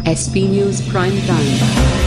SP News Prime Time।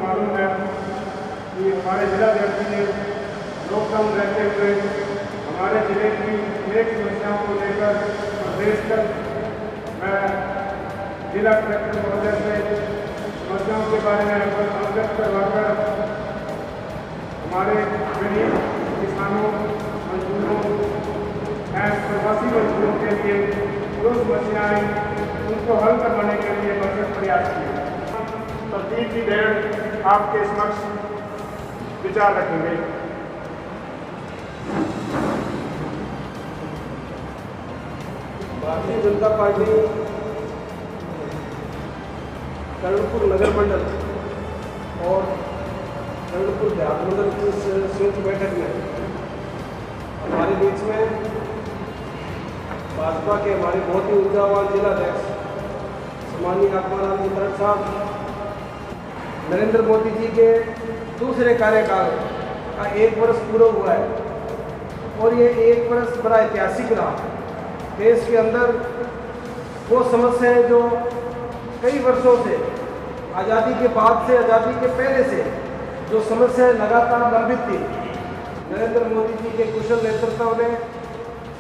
मालूम है कि हमारे जिलाध्यक्ष ने लॉकडाउन रहते हुए हमारे जिले की अनेक समस्याओं को लेकर प्रदेश तक मैं जिला कलेक्टर महोदय से समस्याओं के बारे में अवगत करवाकर हमारे गरीब किसानों, मजदूरों एवं प्रवासी मजदूरों के लिए जो समस्याएं उनको हल करवाने के लिए भरसक प्रयास किए। तस्दीक की देर आपके समक्ष विचार रखेंगे। भारतीय जनता पार्टी कर्णपुर नगर मंडल और कर्णपुर देहात मंडल की संयुक्त बैठक में हमारे बीच में भाजपा के हमारे बहुत ही ऊर्जावान जिलाध्यक्ष सम्माननीय आत्माराम जी तरट साहब नरेंद्र मोदी जी के दूसरे कार्यकाल का 1 वर्ष पूरा हुआ है और ये 1 वर्ष बड़ा ऐतिहासिक रहा। देश के अंदर वो समस्याएं जो कई वर्षों से आज़ादी के बाद से, आज़ादी के पहले से जो समस्याएं लगातार लंबित थी, नरेंद्र मोदी जी के कुशल नेतृत्व ने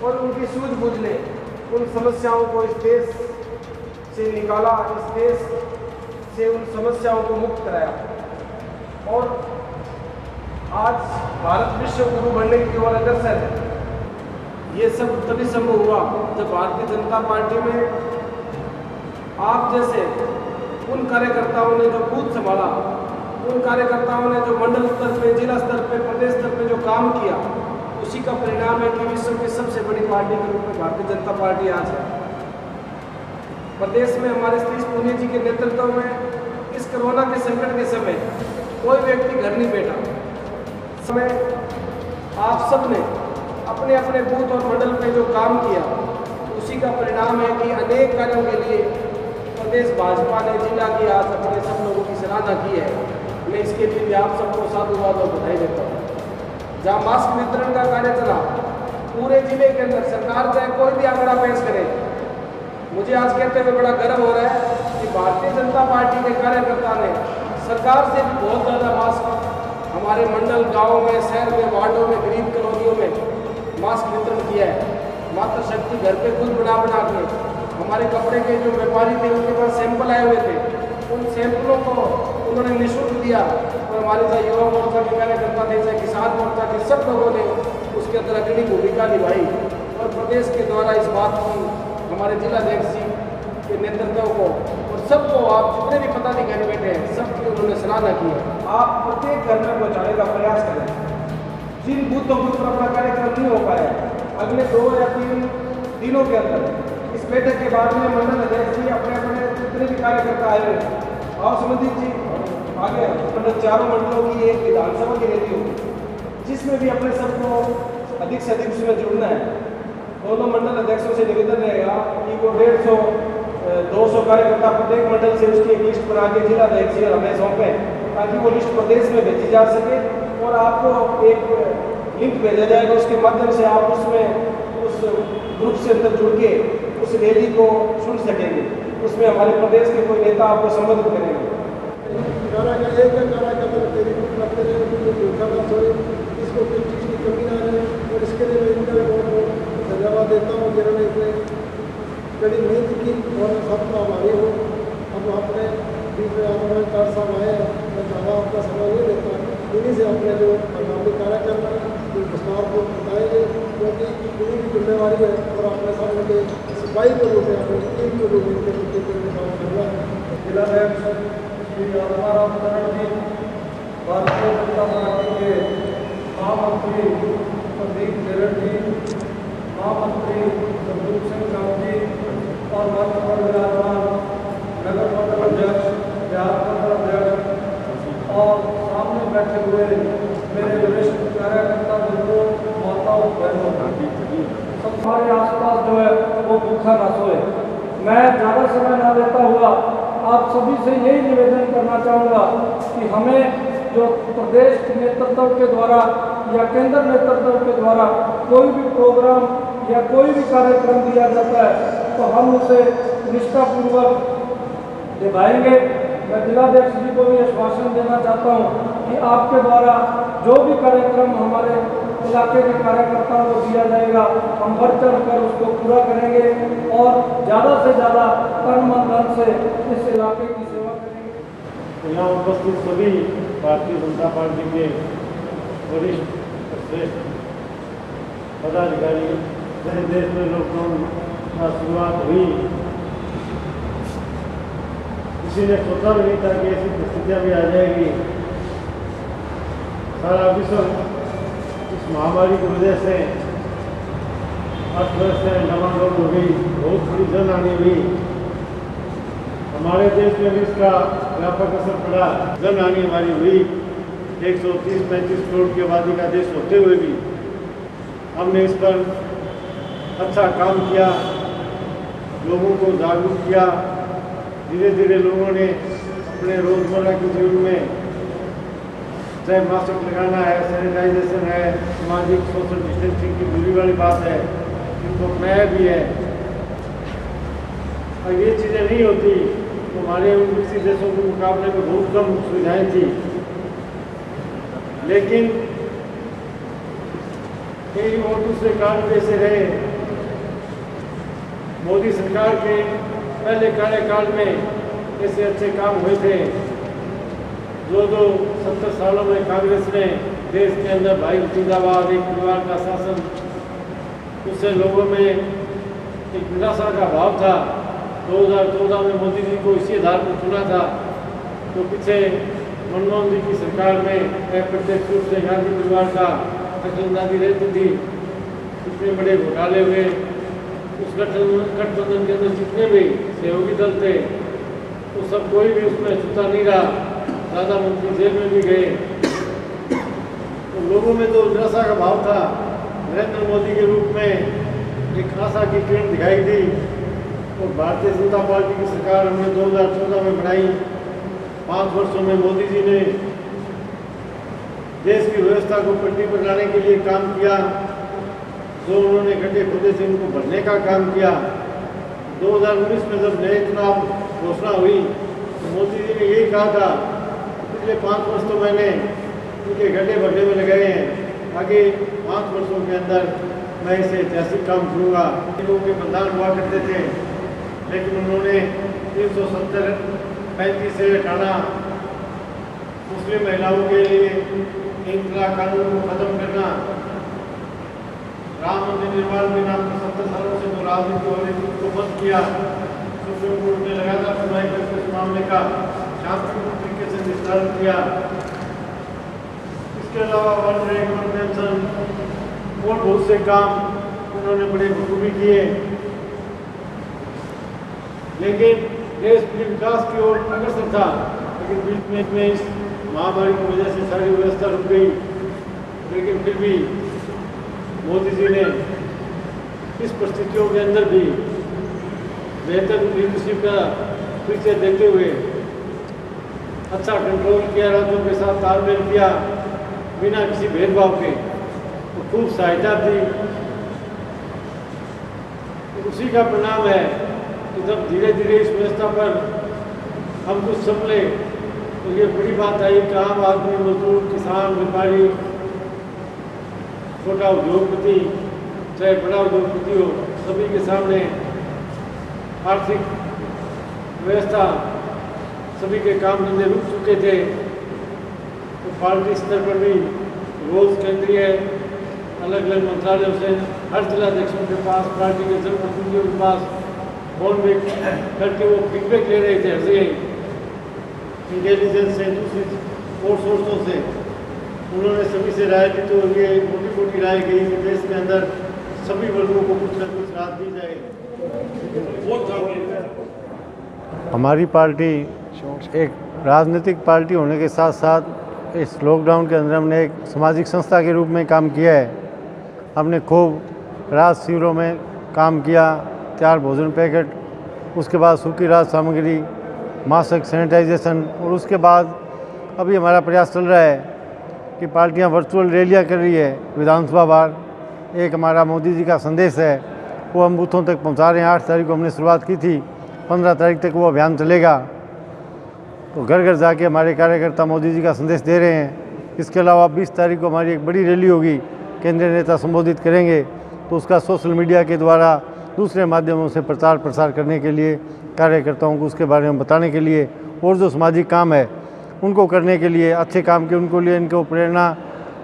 और उनकी सूझबूझ ने उन समस्याओं को इस देश से निकाला, इस देश से उन समस्याओं को मुक्त कराया और आज भारत विश्व गुरु बनने की ओर अग्रसर है। ये सब तभी संभव हुआ जब भारतीय जनता पार्टी में आप जैसे उन कार्यकर्ताओं ने जो बूथ संभाला, उन कार्यकर्ताओं ने जो मंडल स्तर पे, जिला स्तर पे, प्रदेश स्तर पे जो काम किया, उसी का परिणाम है कि विश्व की सबसे बड़ी पार्टी के रूप में भारतीय जनता पार्टी आज है। प्रदेश में हमारे सतीश पूनिया जी के नेतृत्व में इस कोरोना के संकट के समय कोई व्यक्ति घर नहीं बैठा। समय आप सब ने अपने अपने बूथ और मंडल पे जो काम किया, उसी का परिणाम है कि अनेक कार्यों के लिए प्रदेश भाजपा ने जिला की आज अपने सब लोगों की सराहना की है। मैं इसके लिए भी आप सबको साधुवाद और बधाई देता हूँ। जहाँ मास्क वितरण का कार्य चला, पूरे जिले के अंदर सरकार चाहे कोई भी आंकड़ा पेश करे, मुझे आज कहते हुए बड़ा गर्व हो रहा है कि भारतीय जनता पार्टी के कार्यकर्ता ने सरकार से भी बहुत ज़्यादा मास्क हमारे मंडल, गाँव में, शहर में, वार्डों में, गरीब कॉलोनियों में मास्क वितरण किया है। मातृशक्ति घर पे खुद बना के हमारे कपड़े के जो व्यापारी थे उनके पास सैंपल आए हुए थे, उन सैंपलों को उन्होंने निःशुल्क दिया और हमारे चाहे युवा मोर्चा के कार्यकर्ता थे, चाहे किसान मोर्चा के सब लोगों ने उसके अंदर अग्रणी भूमिका निभाई और प्रदेश के द्वारा इस बात की हमारे जिलाध्यक्ष जी के नेतृत्व को और सबको, आप जितने भी पदाधिकारी बैठे हैं, सबकी उन्होंने सराहना की है। आप प्रत्येक घर में पहुँचाने का प्रयास करें। जिन बूथों पर अपना कार्यक्रम नहीं हो पाया, अगले 2 या 3 दिनों के अंदर इस बैठक के बाद में मंडल अध्यक्ष जी अपने अपने जितने भी कार्यकर्ता आए हुए और संबंधित जी आगे मतलब चारों मंडलों की एक विधानसभा की रैली होगी, जिसमें भी अपने सबको अधिक से अधिक उसमें जुड़ना है। दोनों मंडल अध्यक्षों से निवेदन रहेगा कि वो 150-200 कार्यकर्ता प्रत्येक मंडल से उसकी एक लिस्ट बना के जिलाध्यक्ष हमें सौंपें, ताकि वो लिस्ट प्रदेश में भेजी जा सके और आपको एक लिंक भेजा जाएगा, उसके माध्यम से आप उसमें उस ग्रुप से अंदर जुड़ के उस रैली को सुन सकेंगे। उसमें हमारे प्रदेश के कोई नेता आपको संबोधित करेंगे। कड़ी मेहनत की और सफलता हमारी हो। अब अपने बीच में हमारे डॉक्टर साहब आए हैं, मैं ज़्यादा आपका समय नहीं लेता, इन्हीं से अपने जो आगामी कार्यक्रम है जो विस्तार को बताएंगे, क्योंकि इन्हीं की जिम्मेवारी है और अपने सामने के सिपाही के रूप में अपनी टीम के रूप में काम करना है। जिलाध्यक्ष श्री आत्माराम शरण जी, भारतीय जनता पार्टी के महामंत्री प्रदीप मेरठ जी, महामंत्री संदूक सिंह राम जी और मंच पर विराजमान नगर मंडल अध्यक्ष, बिहार मंडल अध्यक्ष और सामने बैठे हुए मेरे वरिष्ठ कार्यकर्ता मित्रों, माताओं, बहनों, सब हमारे आसपास जो है वो भूखा न सोए। मैं ज़्यादा समय ना लेता हुआ आप सभी से यही निवेदन करना चाहूँगा कि हमें जो प्रदेश नेतृत्व के द्वारा या केंद्र नेतृत्व के द्वारा कोई भी प्रोग्राम या कोई भी कार्यक्रम दिया जाता है तो हम उसे निष्ठापूर्वक निभाएंगे। मैं जिलाध्यक्ष जी को भी आश्वासन देना चाहता हूँ कि आपके द्वारा जो भी कार्यक्रम हमारे इलाके के कार्यकर्ताओं को दिया जाएगा हम बढ़ चढ़ कर उसको पूरा करेंगे और ज़्यादा से ज़्यादा तन मन धन से इस इलाके की सेवा करेंगे। यहाँ उपस्थित सभी भारतीय जनता पार्टी के वरिष्ठ श्रेष्ठ पदाधिकारी, जैसे देश में लॉकडाउन का शुरुआत हुई, किसी ने सोचा भी नहीं था कि ऐसी परिस्थितियाँ भी आ जाएगी। सारा विश्व इस महामारी की वजह से अर्थव्यवस्था डमाडोल हो गई, बहुत बड़ी जन हानि हुई। हमारे देश में भी इसका व्यापक असर पड़ा, जन हानि हमारी हुई। 130-35 करोड़ की आबादी का देश होते हुए भी हमने इस पर अच्छा काम किया, लोगों को जागरूक किया। धीरे धीरे लोगों ने अपने रोज़मर्रा के जीवन में चाहे मास्क लगाना है, सैनिटाइजेशन है, सामाजिक सोशल डिस्टेंसिंग की दूरी वाली बात है, इनको अपनाया भी है। और ये चीज़ें नहीं होती तो हमारे उन विकसित देशों के मुकाबले में बहुत कम सुविधाएं थी। लेकिन कई और दूसरे कारण ऐसे रहे। मोदी सरकार के पहले कार्यकाल में ऐसे अच्छे काम हुए थे जो 70 सालों में कांग्रेस ने देश के अंदर भाई जिंदाबाद, एक परिवार का शासन, उससे लोगों में एक निराशा का भाव था। 2014 में मोदी जी को इसी आधार पर चुना था, तो पीछे मनमोहन जी की सरकार में अप्रत्यक्ष रूप से गांधी परिवार का दखलंदाजी रहती थी। इतने बड़े घोटाले हुए, उस गठबंधन के अंदर जितने भी सहयोगी दल थे तो सब कोई भी उसमें छूता नहीं रहा, ज़्यादा मंत्री जेल में भी गए। तो लोगों में तो निराशा का भाव था। नरेंद्र मोदी के रूप में एक आशा की किरण दिखाई दी और भारतीय जनता पार्टी की सरकार हमने 2014 में बनाई। 5 वर्षों में मोदी जी ने देश की व्यवस्था को पटरी पर लाने के लिए काम किया। जो उन्होंने गड्ढे खोदे थे उनको भरने का काम किया। 2019 में जब नए चुनाव घोषणा हुई तो मोदी जी ने यही कहा था, पिछले 5 वर्ष तो मैंने उनके गड्ढे भरने में लगाए हैं, आगे 5 वर्षों के अंदर मैं इसे ऐतिहासिक काम करूँगा। लोगों के बलिदान हुआ करते थे, लेकिन उन्होंने 370-35 से हटाना, मुस्लिम महिलाओं के लिए 3 तलाक कानून को खत्म करना, राम मंदिर निर्माण के नाम पर 70 सालों से जो राजनीति हो रही थी उसको बंद किया। सुप्रीम कोर्ट ने लगातार सुनवाई करके इस मामले का शांतिपूर्ण तरीके से निस्तारण किया। इसके अलावा वन रैंक वन पेंशन और बहुत से काम उन्होंने बड़े बखूबी किए। लेकिन देश भी विकास की ओर अग्रसर था, लेकिन बीच में इस महामारी की वजह से सारी व्यवस्था रुक गई। लेकिन फिर भी मोदी जी ने इस परिस्थितियों के अंदर भी बेहतर लीडरशिप का परिचय देते हुए अच्छा कंट्रोल किया, राज्यों के साथ तालमेल किया, बिना किसी भेदभाव के तो खूब सहायता दी। उसी का परिणाम है कि जब धीरे धीरे इस व्यवस्था पर हम कुछ संभले तो ये बड़ी बात आई कि आम आदमी, मजदूर, किसान, व्यापारी, छोटा उद्योगपति चाहे बड़ा उद्योगपति हो, सभी के सामने आर्थिक व्यवस्था सभी के काम धंधे रुक चुके थे, तो पार्टी स्तर पर भी रोज केंद्रीय अलग अलग मंत्रालयों से हर जिलाध्यक्षों के पास, पार्टी के जनप्रतिनिधियों के पास फोन भी करके वो फीडबैक ले रहे थे। ऐसे ही इंटेलिजेंस से, दूसरी और सोर्सों से उन्होंने सभी से राय दी, तो ये मोटी मोटी राय गई कि देश के अंदर सभी वर्गों को कुछ न कुछ राहत दी जाएगी। हमारी पार्टी एक राजनीतिक पार्टी होने के साथ साथ इस लॉकडाउन के अंदर हमने एक सामाजिक संस्था के रूप में काम किया है। हमने खूब राहत शिविरों में काम किया, तैयार भोजन पैकेट, उसके बाद सूखी राहत सामग्री, मास्क, सैनिटाइजेशन, और उसके बाद अभी हमारा प्रयास चल रहा है कि पार्टियां वर्चुअल रैलियां कर रही है विधानसभा वार। एक हमारा मोदी जी का संदेश है, वो हम बूथों तक पहुंचा रहे हैं। 8 तारीख को हमने शुरुआत की थी, 15 तारीख तक वो अभियान चलेगा। तो घर घर जाके हमारे कार्यकर्ता मोदी जी का संदेश दे रहे हैं। इसके अलावा 20 तारीख को हमारी एक बड़ी रैली होगी, केंद्रीय नेता संबोधित करेंगे, तो उसका सोशल मीडिया के द्वारा दूसरे माध्यमों से प्रचार प्रसार करने के लिए, कार्यकर्ताओं को उसके बारे में बताने के लिए, और जो सामाजिक काम है उनको करने के लिए, अच्छे काम के उनको लिए, इनको प्रेरणा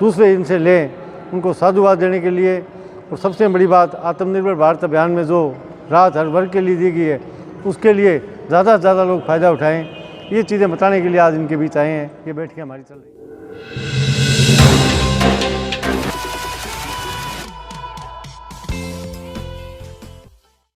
दूसरे इनसे लें, उनको साधुवाद देने के लिए। और सबसे बड़ी बात, आत्मनिर्भर भारत अभियान में जो राहत हर वर्ग के लिए दी गई है, उसके लिए ज़्यादा से ज़्यादा लोग फ़ायदा उठाएँ। ये चीज़ें बताने के लिए आज इनके बीच आए हैं। ये बैठकें हमारी चल रही है।